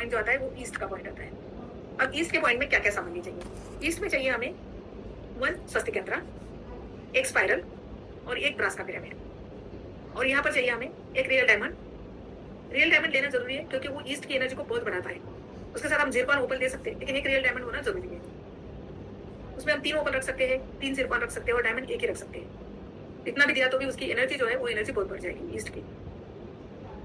Point जो आता है वो ईस्ट का पॉइंट आता है। अब ईस्ट के पॉइंट में क्या क्या सामग्री चाहिए? ईस्ट में चाहिए हमें 1 स्वस्तिक यंत्र, एक स्पाइरल और एक ब्रास का पिरामिड। और यहाँ पर चाहिए हमें एक रियल डायमंड। रियल डायमंड लेना जरूरी है क्योंकि वो ईस्ट की एनर्जी को बहुत बढ़ाता है। उसके साथ हम जिरकॉन ओपल दे सकते हैं, लेकिन एक रियल डायमंड होना जरूरी है। उसमें हम 3 ओपल रख सकते हैं, 3 जिरकॉन रख सकते हैं और डायमंड एक ही रख सकते हैं। इतना भी दिया तो भी उसकी एनर्जी जो है वो एनर्जी बहुत बढ़ जाएगी ईस्ट की।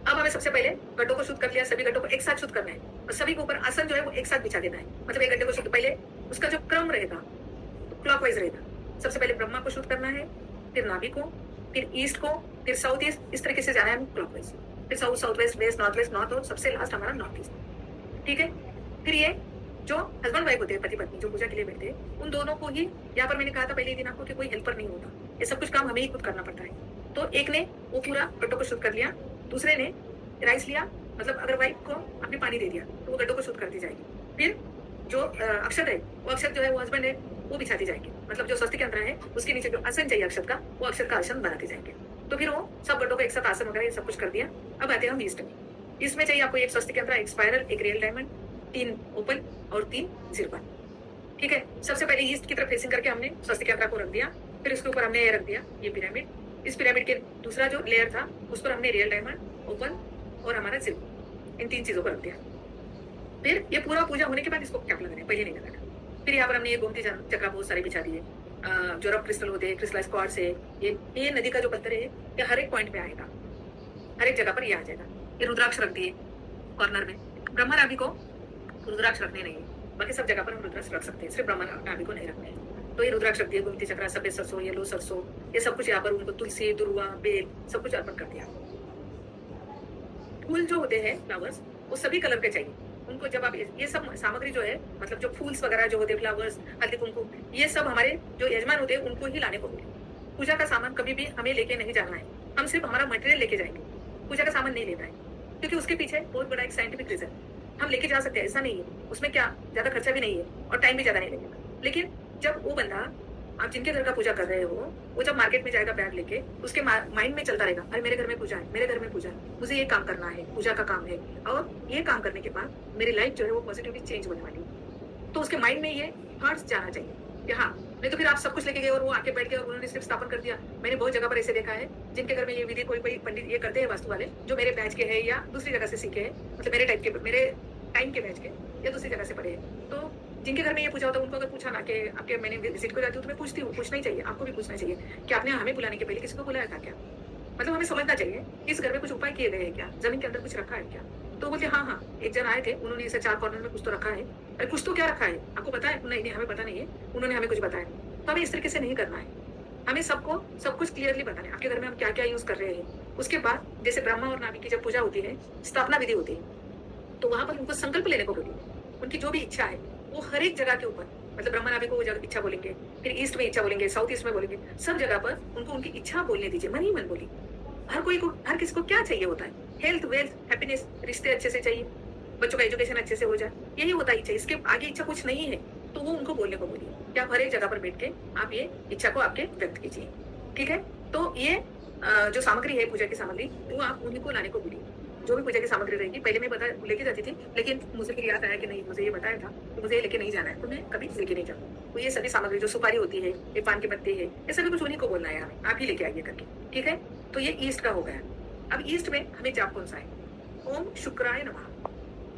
अब हमें सबसे पहले गड्ढों को शुद्ध कर लिया, सभी गड्ढों को एक साथ शुद्ध करना है और सभी के ऊपर आसन जो है वो एक साथ बिछा देना है। मतलब एक गड्ढे को शुद्ध, पहले उसका जो क्रम रहेगा तो क्लॉकवाइज रहेगा। सबसे पहले ब्रह्मा को शुद्ध करना है, फिर नाभि को, फिर ईस्ट को, फिर साउथ ईस्ट, इस तरीके से जाना है क्लॉकवाइज। फिर south, south west, west, north और सबसे लास्ट हमारा नॉर्थ ईस्ट। ठीक है। फिर ये जो हस्बैंड वाइफ होते हैं, पति पत्नी जो पूजा के लिए बैठते हैं, उन दोनों को ही, यहाँ पर मैंने कहा था पहले ही दिन आपको कि कोई हेल्पर नहीं होता, ये सब कुछ काम हमें ही खुद करना पड़ता है। तो एक ने वो पूरा गड्ढों को शुद्ध कर लिया, दूसरे ने राइस लिया, मतलब अगर वाइफ को आपने पानी दे दिया तो वो गड्ढों को शुद्ध करती जाएगी। फिर जो अक्षत है वो अक्षत जो है वो हस्बैंड है वो बिछाती जाएगी, मतलब जो स्वस्तिक यंत्र है उसके नीचे जो आसन चाहिए अक्षत का, वो अक्षत का आसन बनाते जाएंगे। तो फिर वो सब गड्ढों को एक साथ आसन वगैरह सब कुछ कर दिया। अब आते हैं हम ईस्ट में। इसमें चाहिए आपको एक स्वस्तिक यंत्र, एक स्पाइरल, एक रियल डायमंड, 3 ओपल और 3 जिरकॉन। ठीक है। सबसे पहले ईस्ट की तरफ फेसिंग करके हमने स्वस्तिक यंत्र को रख दिया, फिर उसके ऊपर हमने ये रख दिया ये पिरामिड। इस पिरामिड के दूसरा जो लेयर था उस पर हमने रियल डायमंड, ओपल और हमारा जिरकॉन, इन 3 चीजों को रख दिया। फिर ये पूरा पूजा होने के बाद इसको कैप लगाना है, पहले नहीं लगाना। फिर यहाँ पर हमने ये गोमती चक्रा बहुत सारे बिछा दिए। जो रफ क्रिस्टल होते हैं, क्रिस्टलाइज क्वार्ट्ज है, ये नदी का जो पत्थर है ये हर एक पॉइंट पे आएगा, हर एक जगह पर ये आ जाएगा। ये रुद्राक्ष रख दिए कॉर्नर में। ब्रह्मा नाभि को रुद्राक्ष रखने नहीं है, बाकी सब जगह पर हम रुद्राक्ष रख सकते हैं, सिर्फ ब्रह्मा नाभि को नहीं रखने हैं। तो ये रुद्राक्ष रख दिए, गोमती चक्रा, सफेद सरसों, येलो सरसों, ये सब कुछ यहाँ पर उनको तुलसी, दुर्वा, बेल सब कुछ अर्पण कर दिया। फूल जो होते हैं फ्लावर्स वो सभी कलर के चाहिए उनको। जब आप ये सब सामग्री जो है, मतलब जो फूल्स वगैरह जो होते हैं, फ्लावर्स, हल्दी कुमकुम, ये सब हमारे जो यजमान होते हैं उनको ही लाने को बोले। पूजा का सामान कभी भी हमें लेके नहीं जाना है, हम सिर्फ हमारा मटेरियल लेके जाएंगे, पूजा का सामान नहीं लेना है। क्योंकि उसके पीछे बहुत बड़ा एक साइंटिफिक रीजन, हम लेके जा सकते हैं ऐसा नहीं है, उसमें क्या ज्यादा खर्चा भी नहीं है और टाइम भी ज्यादा नहीं लगेगा। लेकिन जब वो बंदा, आप जिनके घर का पूजा कर रहे हो, वो जब मार्केट में जाएगा बैग लेके, उसके माइंड में चलता रहेगा, अरे मेरे घर में पूजा है, मेरे घर में पूजा है, मुझे ये काम करना है, पूजा का काम है, और ये काम करने के बाद मेरी लाइफ जो है वो पॉजिटिवली चेंज होने वाली है। तो उसके माइंड में ये थॉट्स जाना चाहिए कि हाँ, नहीं तो फिर आप सब कुछ लेके गए और वो आके बैठ गए और उन्होंने सिर्फ स्थापन कर दिया। मैंने बहुत जगह पर ऐसे देखा है जिनके घर में ये विधि कोई पंडित ये करते हैं, वास्तु वाले, जो मेरे बैच के हैं या दूसरी जगह से सीखे हैं, मतलब मेरे टाइम के बैच के या दूसरी जगह से पढ़े हैं। तो जिनके घर में ये पूछा होता है उनको अगर पूछा ना कि आपके, मैंने विजिट को जाती हूँ तो मैं पूछती हूँ, पूछना ही चाहिए, आपको भी पूछना चाहिए कि आपने हमें बुलाने के पहले किसी को बुलाया था क्या। मतलब हमें समझना चाहिए इस घर में कुछ उपाय किए गए हैं क्या, जमीन के अंदर कुछ रखा है क्या। तो बोलते हाँ, एक जन आए थे, उन्होंने इसे 4 कॉर्नर में कुछ तो रखा है। अरे कुछ तो क्या रखा है, आपको पता है? नहीं, हमें पता नहीं है, उन्होंने हमें कुछ बताया। तो हमें इस तरीके से नहीं करना है, हमें सबको सब कुछ क्लियरली बताना है आपके घर में हम क्या क्या यूज कर रहे हैं। उसके बाद जैसे ब्रह्मा और नाभि की जब पूजा होती है, स्थापना विधि होती है, तो वहां पर उनको संकल्प लेने को बोलिए। उनकी जो भी इच्छा है वो हर एक जगह के ऊपर, मतलब ब्रह्मा नाभि को वो इच्छा बोलेंगे, फिर ईस्ट में इच्छा बोलेंगे, साउथ ईस्ट में बोलेंगे, सब जगह पर उनको उनकी इच्छा बोलने दीजिए, मन ही मन बोली। हर किसी को क्या चाहिए होता है, हेल्थ, वेल्थ, हैप्पीनेस, रिश्ते अच्छे से चाहिए, बच्चों का एजुकेशन अच्छे से हो जाए, यही होता ही चाहिए। इसके आगे इच्छा कुछ नहीं है तो वो उनको बोलने को बोलिए कि आप हर एक जगह पर बैठ के आप ये इच्छा को आपके व्यक्त कीजिए। ठीक है। तो ये जो सामग्री है पूजा की सामग्री, वो आप उन्हीं को लाने को बोलिए। जो भी पूजा की सामग्री रहेगी, पहले मैं लेके जाती थी, लेकिन मुझे फिर याद आया कि नहीं, मुझे ये बताया था तो मुझे ये लेके नहीं जाना है, तो मैं कभी लेके नहीं जाऊँ। तो ये सभी सामग्री जो सुपारी होती है, ये पान की पत्ती है, ये सभी कुछ उन्हीं को बोलना है हमें, आप ही लेके आइए करके। ठीक है। तो ये ईस्ट का हो गया। अब ईस्ट में हमें जाप कौन सा है? ओम शुक्राय नमः।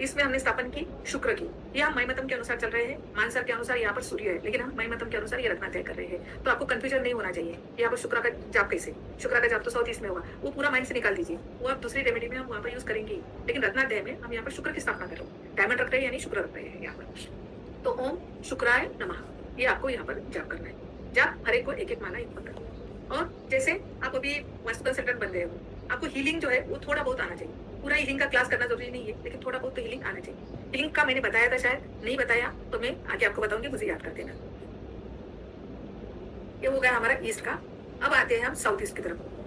इसमें हमने स्थापन की शुक्र की। ये हम मयमतम के अनुसार चल रहे हैं, मानसर के अनुसार यहाँ पर सूर्य है, लेकिन हम मयमतम के अनुसार ये रखना तय कर रहे हैं। तो आपको कंफ्यूजन नहीं होना चाहिए यहाँ पर शुक्र का जाप कैसे। शुक्र का जाप तो साउथ ईस्ट में होगा, वो पूरा माइंड से निकाल दीजिए, वो आप दूसरी रेमेडी में हम वहाँ पर यूज करेंगे। लेकिन रत्नाध्याय में हम यहाँ पर शुक्र की स्थापना कर रहे हैं, डायमंड रख रहे हैं यानी शुक्र रख रहे हैं यहाँ पर। तो ओम शुक्राय नमः, ये आपको यहाँ पर जाप करना है। जाप हर एक को एक एक माला एक मंत्र। और जैसे आप अभी वास्तु कंसल्टेंट बन गए हो, आपको हीलिंग जो है वो थोड़ा बहुत आना चाहिए। पूरा हीलिंग का क्लास करना जरूरी नहीं है, लेकिन थोड़ा बहुत तो हीलिंग आना चाहिए। हीलिंग का मैंने बताया था, शायद नहीं बताया तो मैं आगे आपको बताऊंगी, मुझे याद कर देना। ये हो गया हमारा ईस्ट का। अब आते हैं हम साउथ ईस्ट की तरफ।